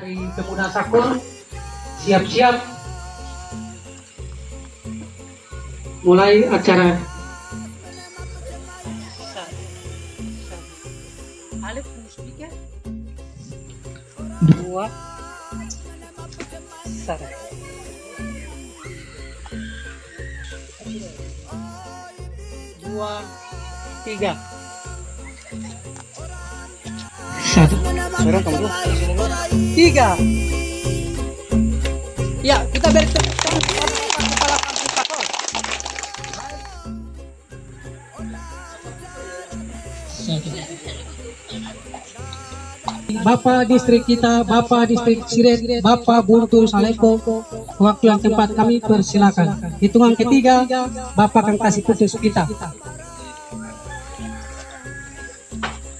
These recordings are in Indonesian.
Dari Pemuda Sakur siap-siap mulai acara. Alif speaker 2 1 2 3 Satu. Sekarang kamu 3. Ya, kita beri tepuk tangan kepala kampung Sakor. Bapak distrik kita, Bapak distrik Siret, Bapak Buntu Saleko, waktu yang tempat kami persilakan. Hitungan ketiga, Bapak akan kasih putus kita.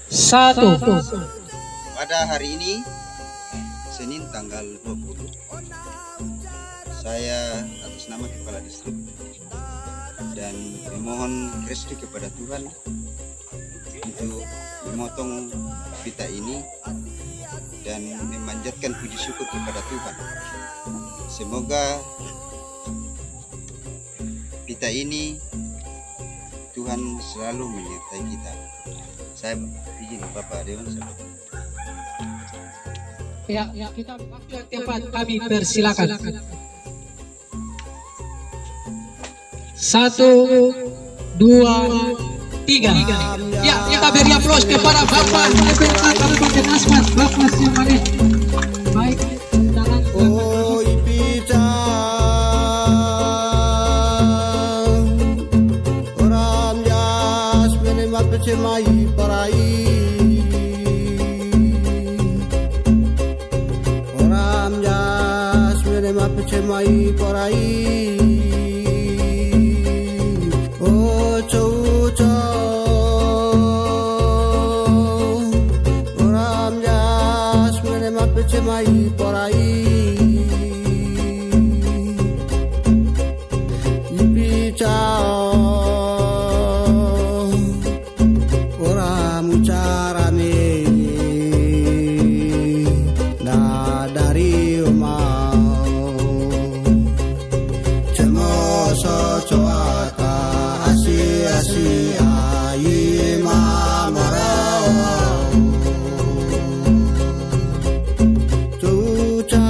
1. Pada hari ini, Senin tanggal 20, saya atas nama Kepala Distrik dan memohon restu kepada Tuhan untuk memotong pita ini dan memanjatkan puji syukur kepada Tuhan. Semoga pita ini Tuhan selalu menyertai kita. Saya izin Bapak Dewan. Ya, kita waktu yang tempat kami persilakan. 1, 2, 3. Ya, kita beri aplaus kepada Bapak DPRD Kabupaten Asmat, Bapak Siamane. Baik, undangan. Oi pita orang jas menemat pecemai parai orang jas menemat pecemai parai oh cuca orang jas menemat pecemai parai orang carane nah dari rumah cemoso coaka asi ayi mamarau cuca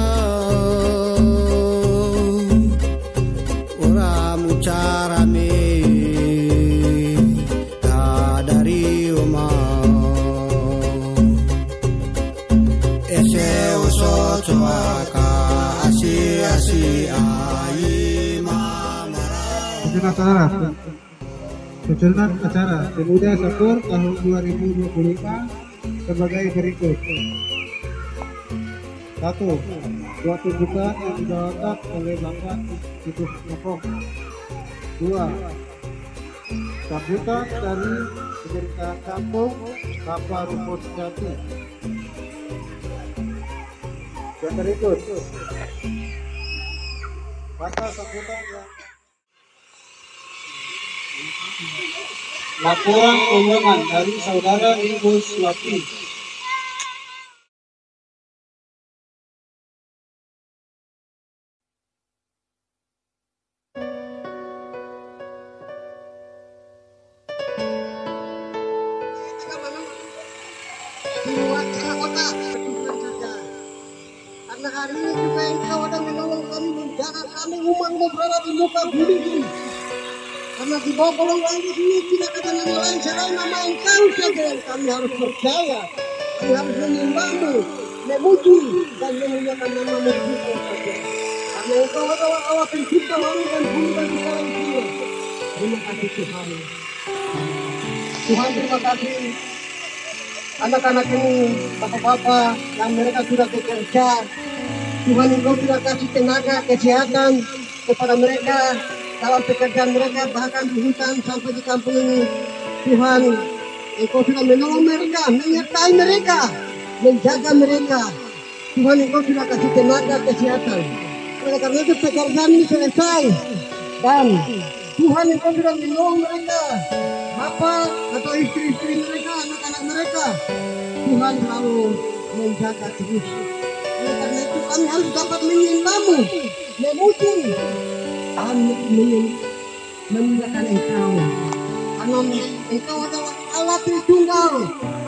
orang carane dari rumah ese uso coaka asi ayi mamarau. Susunan acara Pemuda Sakur tahun 2025 sebagai berikut. 1. Buat tuntutan yang dibawakan oleh Bapak Ibu Ngopong. 2. Sambutan dari pemerintah kampung Bapak Rumput Jati. Yang berikut. Kata sambutan yang laporan keuangan dari saudara Ibu Suwati. Karena hari ini juga engkau ada menolong kami bencana kami umang berada di muka bumi ini. Karena di bawah kolong langit ini tidak ada nama lain selain nama engkau saja yang kami harus percaya. Kami harus menyembahmu, memuji dan memuliakan nama-Mu Tuhan saja. Karena engkau adalah Allah pencipta langit dan bumi dan segala isinya. Terima kasih Tuhan. Tuhan terima kasih anak-anak ini, bapak-bapak yang mereka sudah bekerja. Tuhan Engkau sudah kasih tenaga, kesehatan kepada mereka dalam pekerjaan mereka, bahkan di hutan sampai di kampung ini. Tuhan Engkau sudah menolong mereka, menyertai mereka, menjaga mereka. Tuhan Engkau sudah kasih tenaga, kesehatan. Oleh karena itu pekerjaan ini selesai. Dan Tuhan Engkau sudah menolong mereka, bapak atau istri-istri mereka, anak-anak mereka. Tuhan selalu menjaga terus. Oleh karena itu kami harus dapat menyembahmu, memuji, dan memuliakan Engkau. Karena Engkau adalah Allah Tritunggal,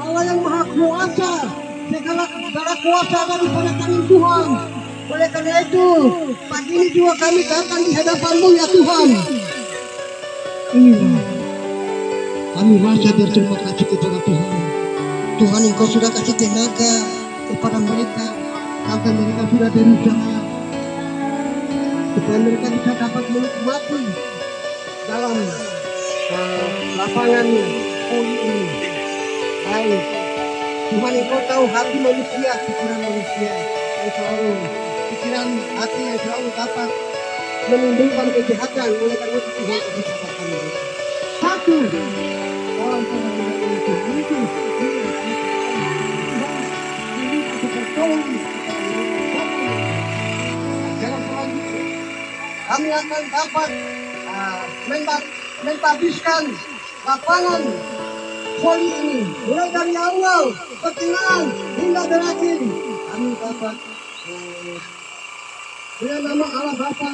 Allah yang Maha Kuasa. Segala kuasa daripada kami Tuhan. Oleh karena itu pagi ini juga kami datang di hadapan-Mu ya Tuhan. Inilah kami rasa berterima kasih kepada Tuhan. Tuhan Engkau sudah kasih tenaga kepada mereka sampai mereka sudah berusaha supaya mereka bisa dapat menikmati dalam lapangan poli ini. Baik, Tuhan Engkau tahu hati manusia, pikiran manusia yang selalu pikiran hati yang selalu dapat menimbulkan kejahatan. Oleh karena itu Tuhan kasih katakan mereka. Satu, dalam pengambilan itu jangan selanjutnya kami akan dapat mentabiskan lapangan voli ini mulai dari awal pertengahan hingga berakhir. Kami dapat dengan nama Allah Bapa,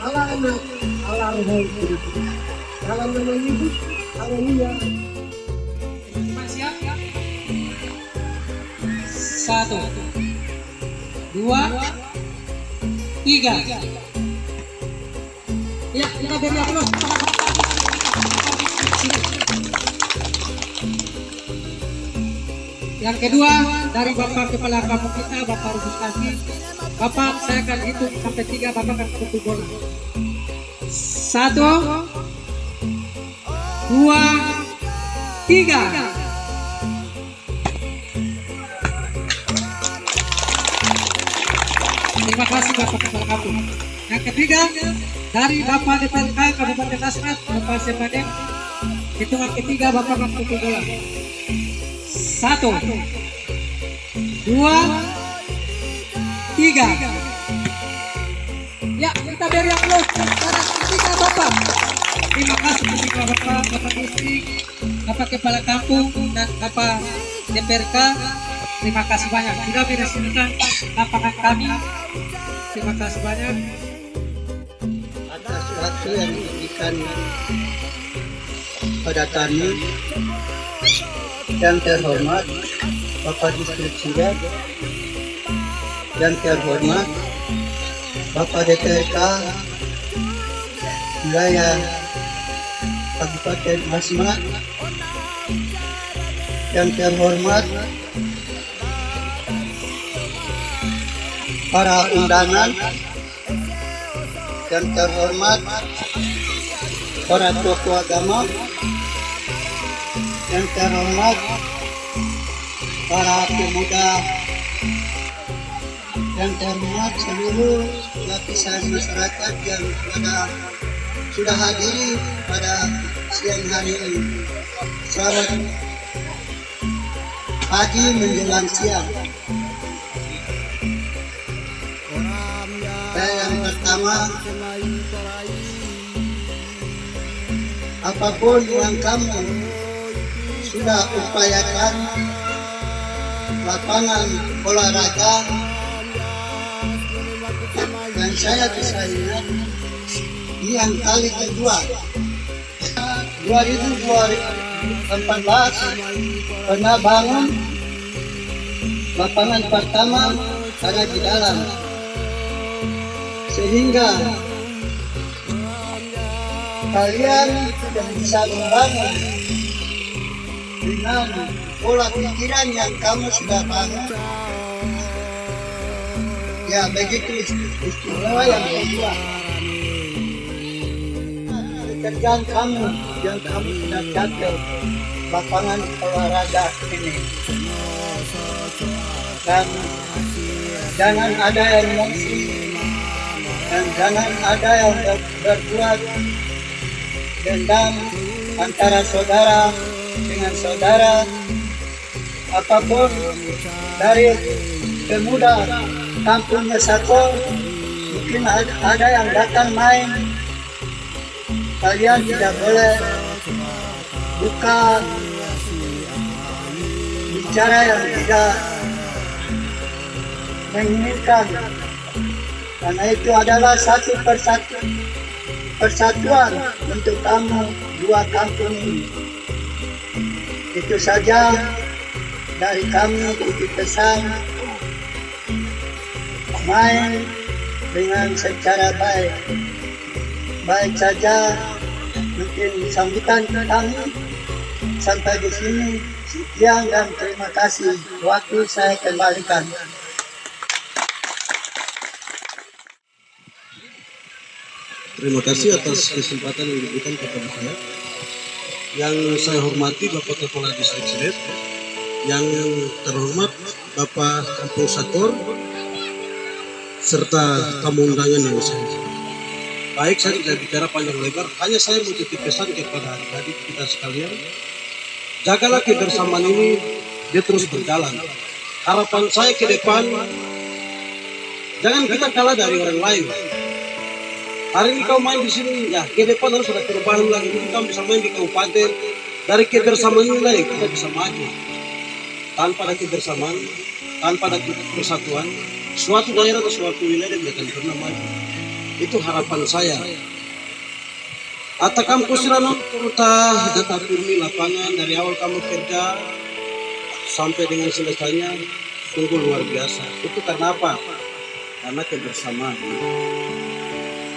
Allah Anak, Allah Roh Kudus. Dalam nama Yesus, haleluya. Siap? 1, 2, 3. Ya, kita beri aplaus. Yang kedua dari Bapak Kepala Kampung kita, Bapak Rufus Kasih. Bapak, saya akan hitung sampai 3, Bapak akan pukul bola. 1, 2, 3. Terima kasih Bapak Kepala Kampung. Yang ketiga dari Bapak DPRK Kabupaten Asmat, Bapak Sepadeng. Hitungan ketiga Bapak akan pukul bola. 1, 2, 3. Ya, kita beri aplaus para ketiga Bapak. Terima kasih kepada Bapak, Bapak Distrik, Bapak Kepala Kampung, dan Bapak DPRK. Terima kasih banyak sudah meresmikan lapangan kami. Terima kasih banyak atas waktu yang diberikan pada kami. Yang terhormat Bapak Distrik Sidat, yang terhormat Bapak DPRK wilayah Kabupaten Asmat, yang terhormat para undangan, yang terhormat para tokoh agama, yang terhormat para pemuda, yang terhormat seluruh lapisan masyarakat yang sudah hadir pada siang hari ini. Selamat pagi menjelang siang. Yang pertama, apapun yang kamu sudah upayakan, lapangan olahraga, dan saya bisa ingat yang kali kedua 2014 pernah bangun lapangan pertama ada di dalam, sehingga kalian bisa membangun dengan pola pikiran yang kamu sudah bangun. Ya, begitu istimewa yang kedua. pekerjaan kamu yang kamu sudah capai lapangan olahraga ini. Dan jangan ada emosi dan jangan ada yang berbuat dendam antara saudara dengan saudara. Apapun dari pemuda kampungnya Sakor, mungkin ada yang datang main, kalian tidak boleh buka bicara yang tidak menginginkan, karena itu adalah satu persatuan untuk kamu dua kampung ini. Itu saja dari kami, titip pesan, main dengan secara baik saja. Mungkin sambutan kami sampai di sini. Sekian dan terima kasih. Waktu saya kembalikan. Terima kasih atas kesempatan yang diberikan kepada saya. Yang saya hormati Bapak Kepala Distrik Silet, yang terhormat Bapak Kampung Sakor, serta tamu undangan yang saya hormati. Baik, saya tidak bicara panjang lebar, hanya saya mau titip pesan kepada adik-adik kita sekalian. Jagalah kebersamaan ini, dia terus berjalan. Harapan saya ke depan, jangan kita kalah dari orang lain. Hari ini kau main di sini, ya ke depan harus ada perubahan lagi. Mungkin kamu bisa main di kabupaten, dari kebersamaan ini lagi kita bisa maju. Tanpa ada kebersamaan, tanpa ada persatuan, suatu daerah atau suatu wilayah tidak akan pernah maju. Itu harapan saya. Ata kampus Rano Turta data firmi lapangan dari awal kamu kerja sampai dengan selesainya sungguh luar biasa. Itu karena apa? Karena kebersamaan.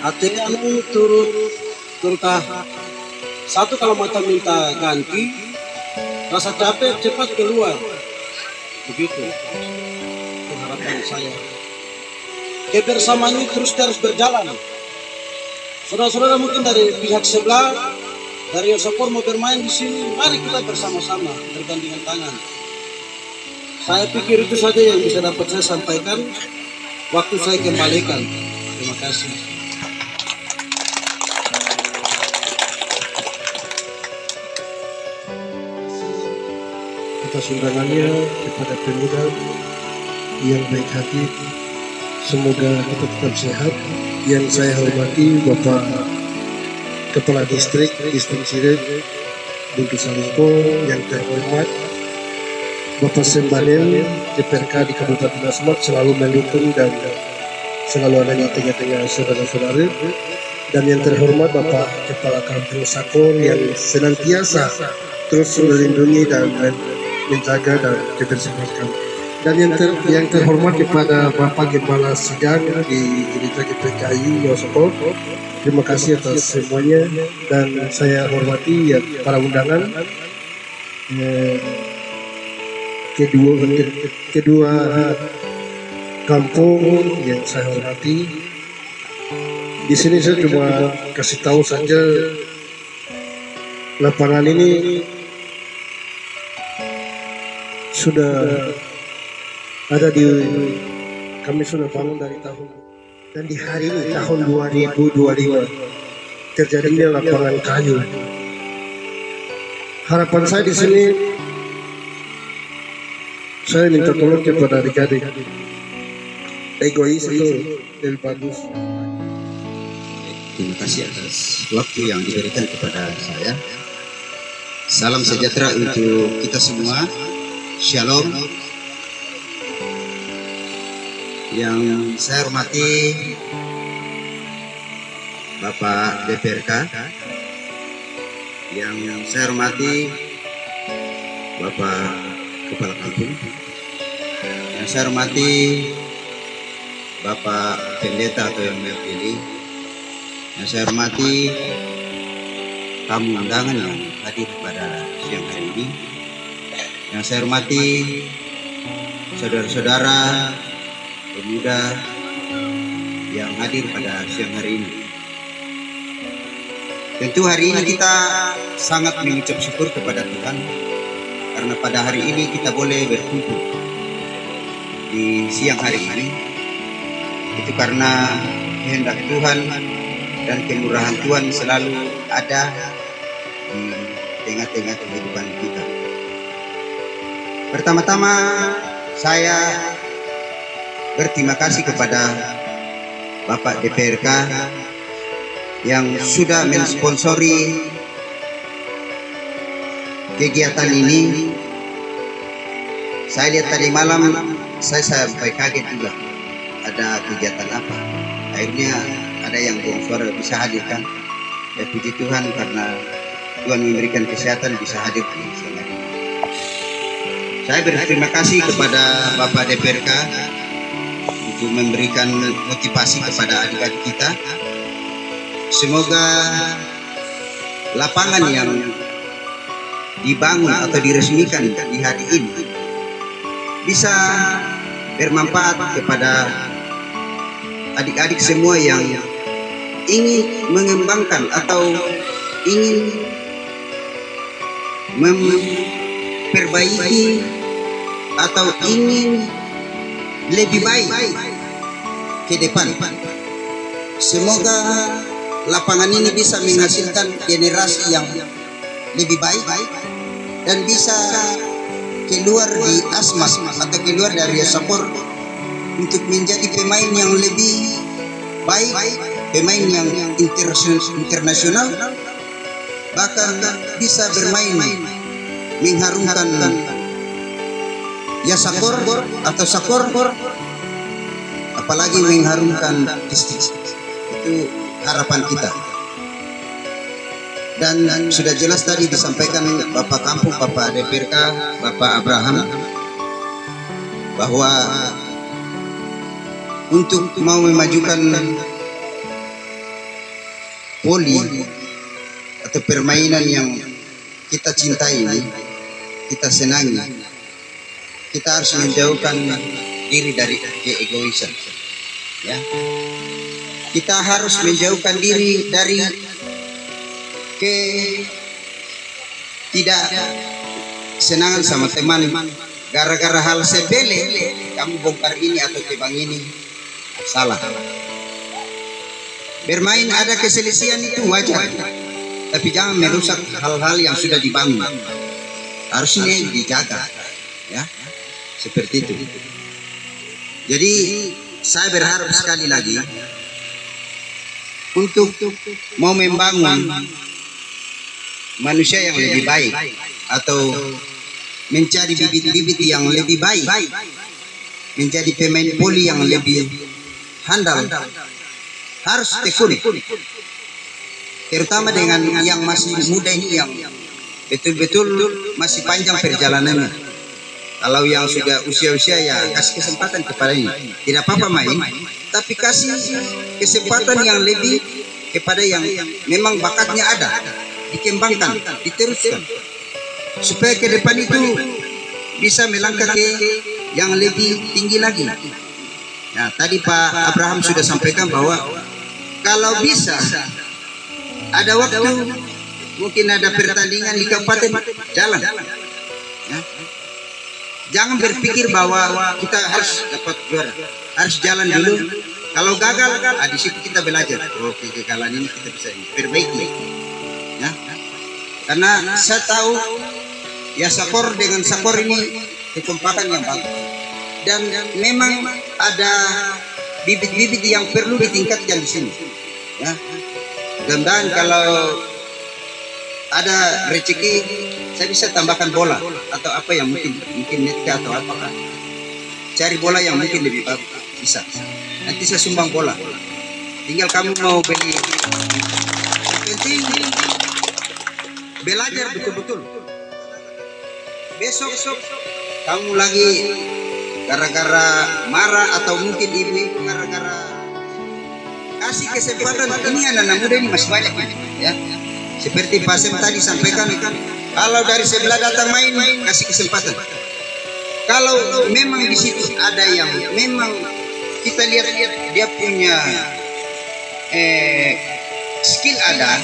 Ate kamu turta satu kalau mata minta ganti, rasa capek cepat keluar. Begitu. Itu harapan saya. Kebersamaan ini terus berjalan. Saudara-saudara mungkin dari pihak sebelah, dari Yosakor mau bermain di sini, mari kita bersama-sama bergandengan tangan. Saya pikir itu saja yang bisa dapat saya sampaikan. Waktu saya kembalikan. Terima kasih. Atas undangannya kepada pemuda yang baik hati, semoga kita tetap sehat. Yang saya hormati Bapak Kepala Distrik Siret Buntu Salingko, yang terhormat Bapak Sembanel DPRK di Kabupaten Asmat, selalu mendukung dan selalu ada di tengah-tengah saudara-saudara. Dan yang terhormat Bapak Kepala Kampung Sakor yang senantiasa terus melindungi dan menjaga dan kebersihan kami. Dan yang terhormat kepada Bapak Gembala Sidang di Gereja GPKI Yosakor, terima kasih atas semuanya. Dan saya hormati ya, para undangan, kedua kampung yang saya hormati. Di sini saya cuma kasih tahu saja, lapangan ini sudah ada kami sudah bangun dari tahun, dan di hari ini tahun 2025 terjadinya lapangan kayu. Harapan saya di sini, saya minta tolong kepada adik-adik, egois itu lebih bagus. Terima kasih atas waktu yang diberikan kepada saya. Salam sejahtera untuk kita semua. Shalom. Yang saya hormati Bapak DPRK, yang saya hormati Bapak Kepala Kampung, yang saya hormati Bapak Pendeta atau yang terpilih, yang saya hormati tamu undangan yang hadir pada siang hari ini, yang saya hormati saudara-saudara pemuda yang hadir pada siang hari ini. Tentu hari ini kita sangat mengucap syukur kepada Tuhan karena pada hari ini kita boleh berkumpul di siang hari ini. Itu karena kehendak Tuhan dan kemurahan Tuhan selalu ada di tengah-tengah kehidupan kita. Pertama-tama saya berterima kasih kepada Bapak DPRK yang sudah mensponsori kegiatan ini. Saya lihat tadi malam, saya sampai kaget juga ada kegiatan apa. Akhirnya ada yang buang suara bisa hadirkan. Ya puji Tuhan karena Tuhan memberikan kesehatan bisa hadir di siang hari ini. Saya berterima kasih kepada Bapak DPRK untuk memberikan motivasi kepada adik-adik kita. Semoga lapangan yang dibangun atau diresmikan di hari ini bisa bermanfaat kepada adik-adik semua yang ingin mengembangkan atau ingin memperbaiki atau ingin lebih baik ke depan. Semoga lapangan ini bisa menghasilkan generasi yang lebih baik dan bisa keluar di Asmas atau keluar dari Sapor untuk menjadi pemain yang lebih baik, pemain yang internasional, bahkan bisa bermain mengharumkan ya Sapor atau Sapor, apalagi mengharumkan distrik. Itu harapan kita. Dan sudah jelas tadi disampaikan Bapak Kampung, Bapak DPRK, Bapak Abraham, bahwa untuk mau memajukan voli atau permainan yang kita cintai ini, kita senangi, kita harus menjauhkan diri dari keegoisan. Ya, kita harus menjauhkan diri dari tidak senangan sama teman gara-gara hal sepele kamu bongkar ini atau tebang ini. Salah. Bermain ada keselisihan itu wajar, tapi jangan merusak hal-hal yang sudah dibangun. Harusnya dijaga, ya, seperti itu. Jadi saya berharap sekali lagi untuk mau membangun manusia yang lebih baik atau mencari bibit-bibit yang lebih baik, menjadi pemain voli yang lebih handal, harus tekun, terutama dengan yang masih muda ini yang betul-betul masih panjang perjalanannya. Kalau yang sudah usia-usia ya kasih kesempatan kepadanya, tidak apa-apa main, tapi kasih kesempatan yang lebih kepada yang memang bakatnya ada, dikembangkan, diteruskan, supaya ke depan itu bisa melangkah ke yang lebih tinggi lagi. Nah, tadi Pak Abraham sudah sampaikan bahwa kalau bisa ada waktu, mungkin ada pertandingan di kabupaten, jalan. Ya. Jangan berpikir bahwa kita harus dapat juara, harus jalan dulu. Kalau gagal, di situ kita belajar. Oh, kegagalan ini kita bisa perbaiki. Ya. Karena saya tahu ya Sapor dengan Sapor ini kekompakan yang bagus. Dan memang ada bibit-bibit yang perlu ditingkatkan di sini. Ya. Mudah-mudahan kalau ada rezeki saya bisa tambahkan bola atau apa yang mungkin netka atau apa, cari bola yang mungkin lebih bagus bisa. Nanti saya sumbang bola, tinggal kamu mau beli. Penting belajar betul-betul. Besok kamu lagi gara-gara marah atau mungkin ibu gara-gara kasih kesempatan. Ini anak-anak muda ini masih banyak ya. Seperti Pak Sem tadi sampaikan, kalau dari sebelah datang main, kasih kesempatan. Kalau memang di situ ada yang memang kita lihat dia punya skill ada,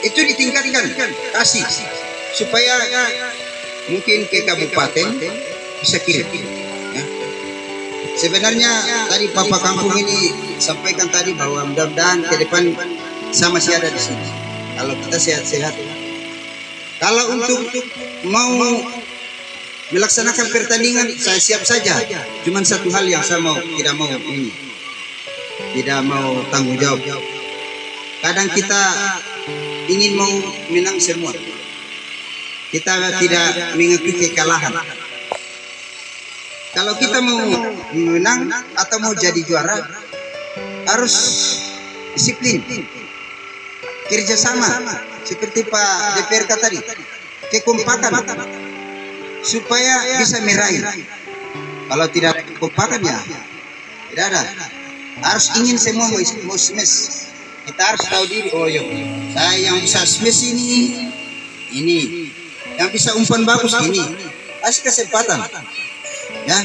itu ditingkatkan, kasih supaya mungkin ke kabupaten bisa kirim. Ya. Sebenarnya tadi Bapak Kampung ini sampaikan tadi bahwa mudah-mudahan ke depan saya masih ada di sini. Kalau kita sehat-sehat. Kalau untuk mau melaksanakan pertandingan saya siap saja. Cuman satu hal yang saya tidak mau tanggung jawab. Kadang kita ingin mau menang semua. Kita tidak mengikuti kekalahan. Kalau kita mau menang atau mau jadi juara harus disiplin, kerjasama seperti Pak DPRK tadi, kekompakan supaya bisa meraih. Kalau tidak kekompakan ya tidak ada. Harus ingin semua mau smash. Kita harus tahu diri. Oh yo, saya yang bisa smash ini, yang bisa umpan bagus ini, kasih kesempatan. Ya.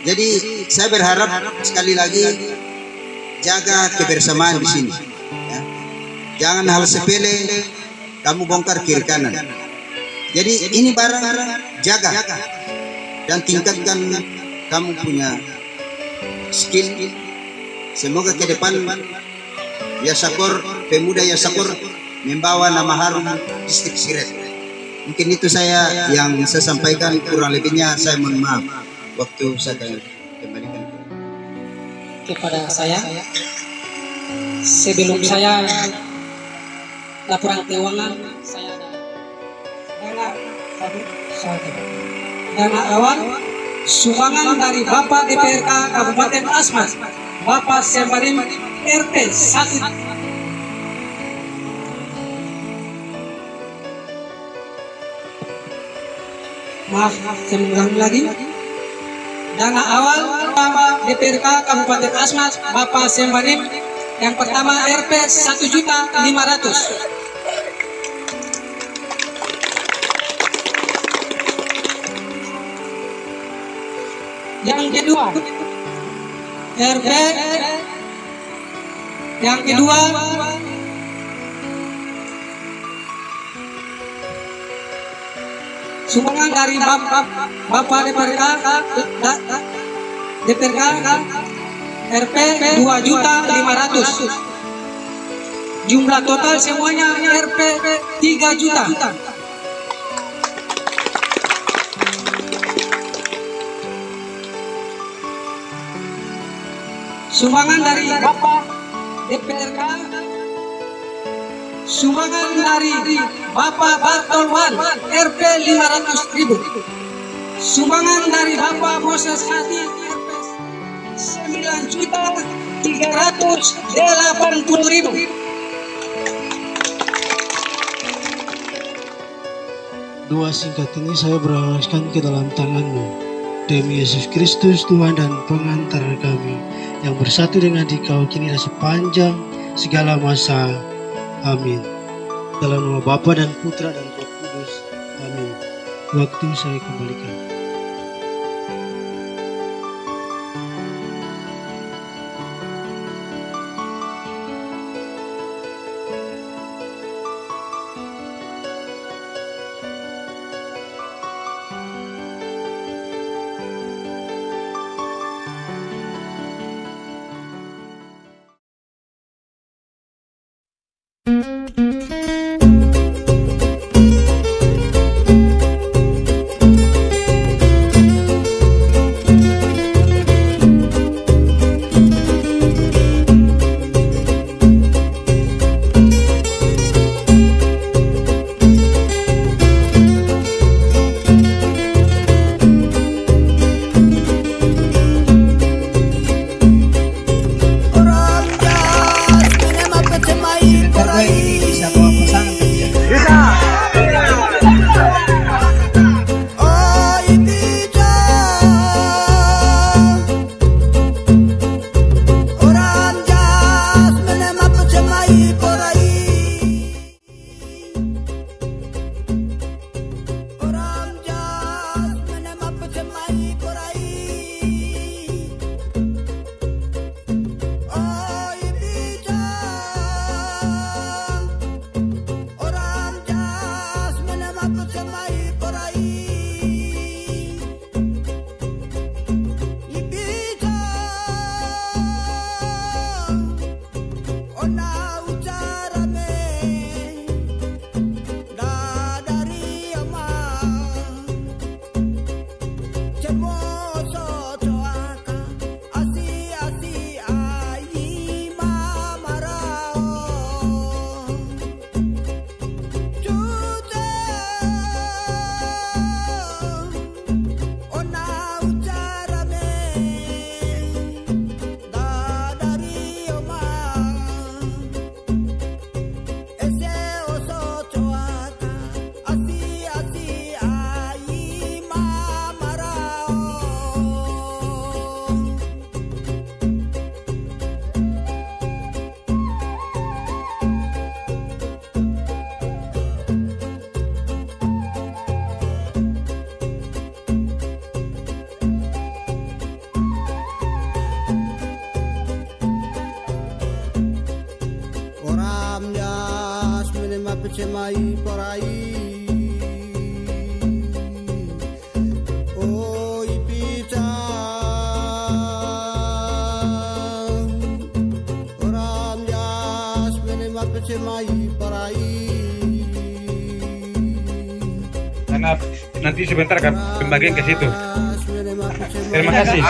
Jadi saya berharap sekali lagi jaga kebersamaan di sini. Ya. Jangan hal sepele kamu bongkar kiri kanan. Jadi ini barang jaga dan tingkatkan kamu punya skill. Semoga ke depan Yasakur, pemuda Yasakur membawa nama harum distrik Siret. Mungkin itu yang saya sampaikan, kurang lebihnya saya mohon maaf. Waktu saya kembalikan kepada saya. Sebelum saya laporan keuangan, saya dana awal sumbangan dari Bapak DPRK Kabupaten Asmat, Bapak Sembarim RT 1. Maaf, saya mengulangi lagi. Dana awal Bapak DPRK Kabupaten Asmat, Bapak Sembarim yang pertama Rp 1.500.000. Yang kedua RP sumbangan dari Bapak DPRK Rp 2.500.000. Jumlah total semuanya Rp 3 juta. Sumbangan dari Bapak DPRK, sumbangan dari Bapak Bartolwan Rp 500.000. Sumbangan dari Bapak Moses Hati Rp 9.380.000. Doa singkat ini saya beralaskan ke dalam tangan-Mu. Demi Yesus Kristus Tuhan dan pengantar kami, yang bersatu dengan Dikau kini dan sepanjang segala masa. Amin. Dalam nama Bapa dan Putra dan Roh Kudus. Amin. Waktu saya kembalikan. mapecemai porai. Oh ipita orang jas mene mapecemai porai. Nanti sebentar kan pembagian ke situ. Terima kasih.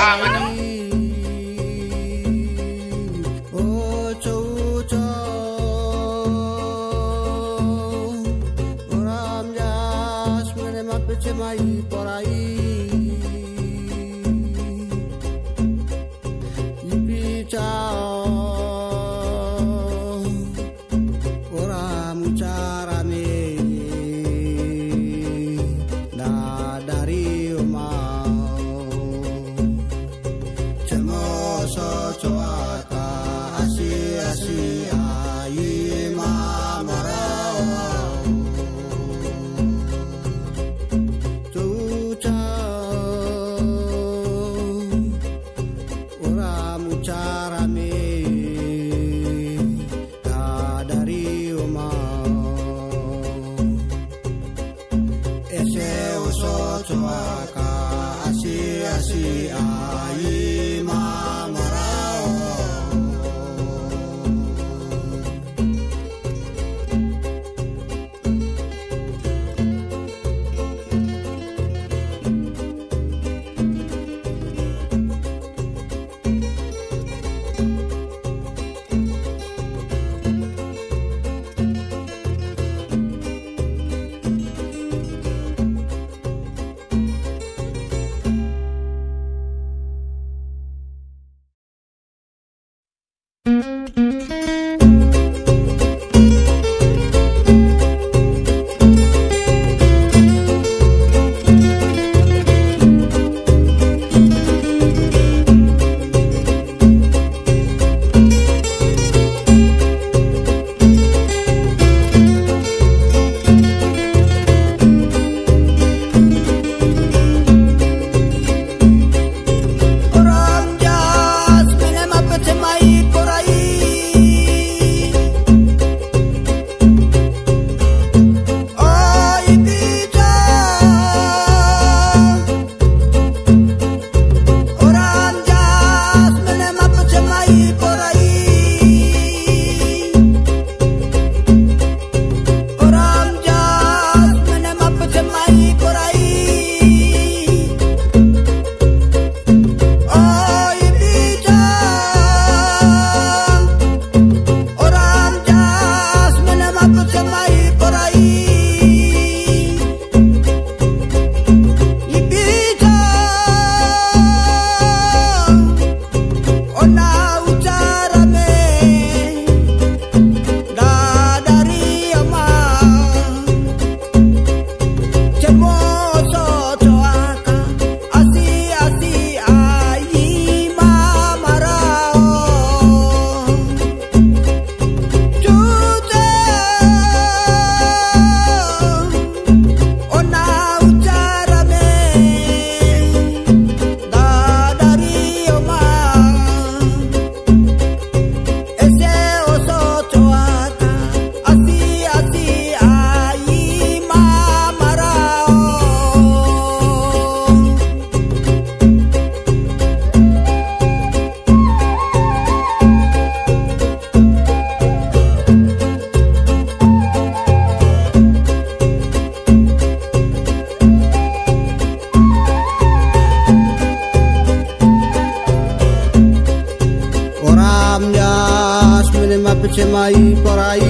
Mapecemai porai.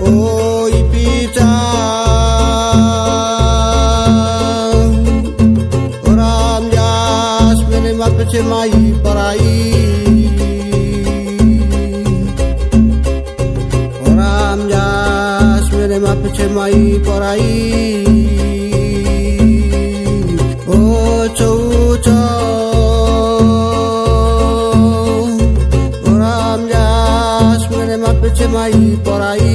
Oh ipita orang jas mene mapecemai porai. Orang jas mene mapecemai porai. Oh cuca mapecemai porai.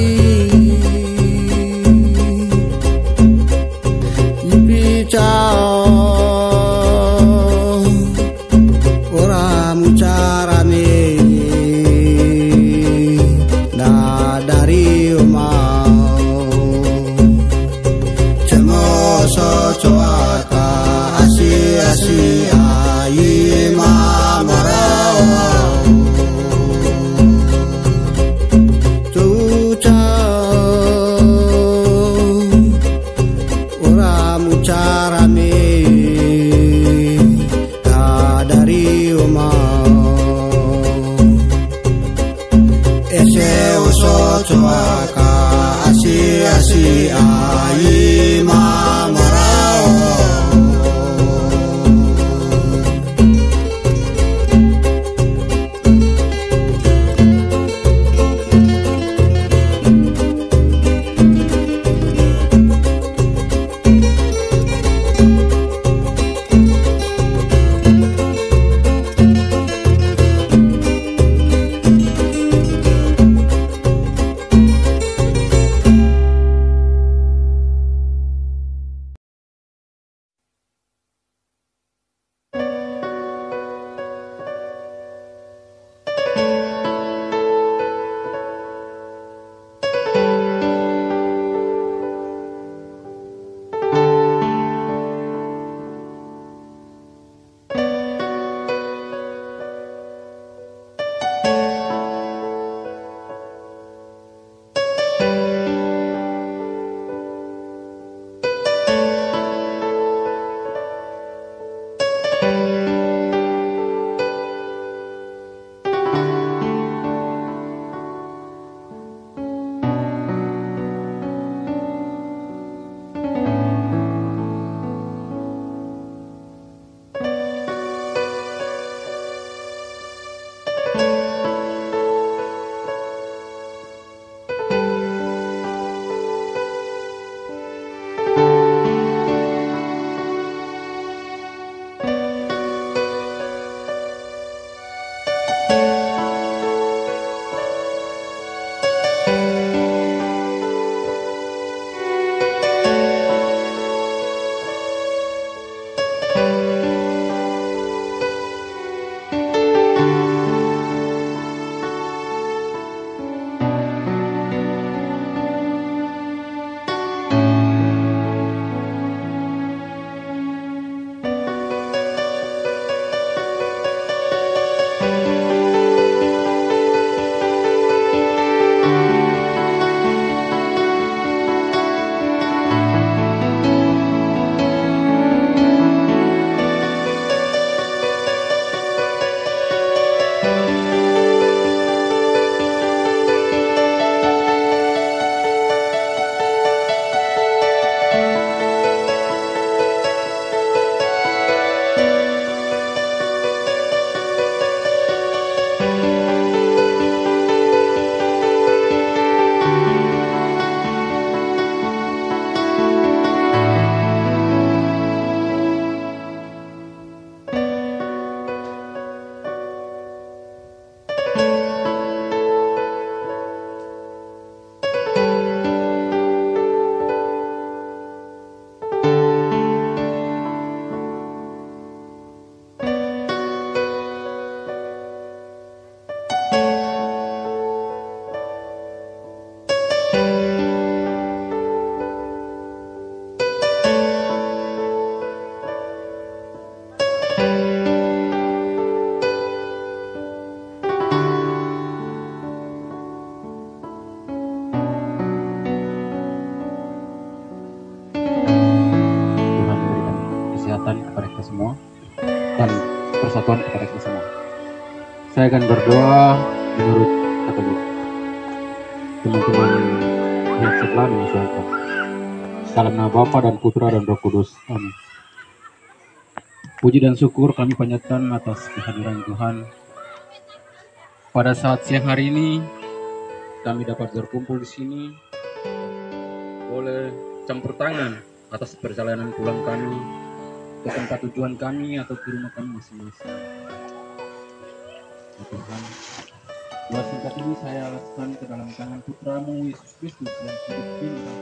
Ipita ora mucarane uso cuaka asi ai mamarao. kepada kita semua dan persatuan kepada kita semua. Saya akan berdoa menurut Katolik. Teman-teman yang sebelah menyesuaikan. Dalam nama Bapa dan Putra dan Roh Kudus. Amin. Puji dan syukur kami panjatkan atas kehadiran Tuhan. Pada saat siang hari ini kami dapat berkumpul di sini, boleh campur tangan atas perjalanan pulang kami ke tempat tujuan kami atau ke rumah kami masing-masing. Ya Tuhan, doa singkat ini saya alaskan ke dalam tangan Putramu Yesus Kristus yang hidup di dalam